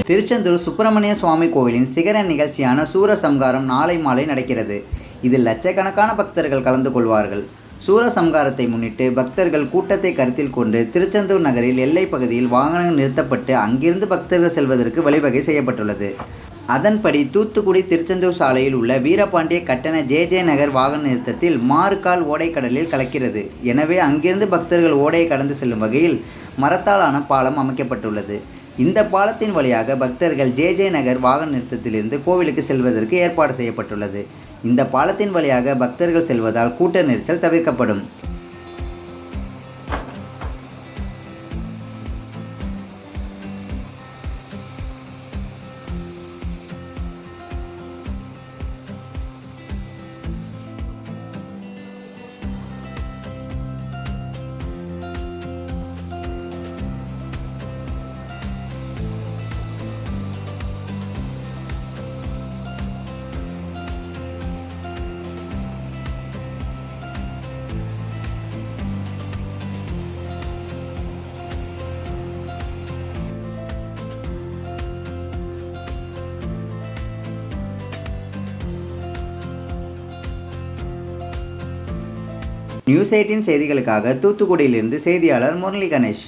திருச்செந்தூர் சுப்பிரமணிய சுவாமி கோவிலின் சிகர நிகழ்ச்சியான சூரசம்ஹாரம் நாளை மாலை நடக்கிறது. இதில் லட்சக்கணக்கான பக்தர்கள் கலந்து கொள்வார்கள். சூரசம்ஹாரத்தை முன்னிட்டு பக்தர்கள் கூட்டத்தை கருத்தில் கொண்டு திருச்செந்தூர் நகரில் எல்லை பகுதியில் வாகனங்கள் நிறுத்தப்பட்டு அங்கிருந்து பக்தர்கள் செல்வதற்கு வழிவகை செய்யப்பட்டுள்ளது. அதன்படி தூத்துக்குடி திருச்செந்தூர் சாலையில் உள்ள வீரபாண்டிய கட்டண ஜே நகர் வாகன நிறுத்தத்தில் மாறுகால் ஓடைக்கடலில் கலக்கிறது. எனவே அங்கிருந்து பக்தர்கள் ஓடையை கடந்து செல்லும் வகையில் மரத்தாலான பாலம் அமைக்கப்பட்டுள்ளது. இந்த பாலத்தின் வழியாக பக்தர்கள் ஜே நகர் வாகன நிறுத்தத்திலிருந்து கோவிலுக்கு செல்வதற்கு ஏற்பாடு செய்யப்பட்டுள்ளது. இந்த பாலத்தின் வழியாக பக்தர்கள் செல்வதால் கூட்ட நெரிசல் தவிர்க்கப்படும். News 18 செய்திகளுக்காக தூத்துக்குடியிலிருந்து செய்தியாளர் முரளி கணேஷ்.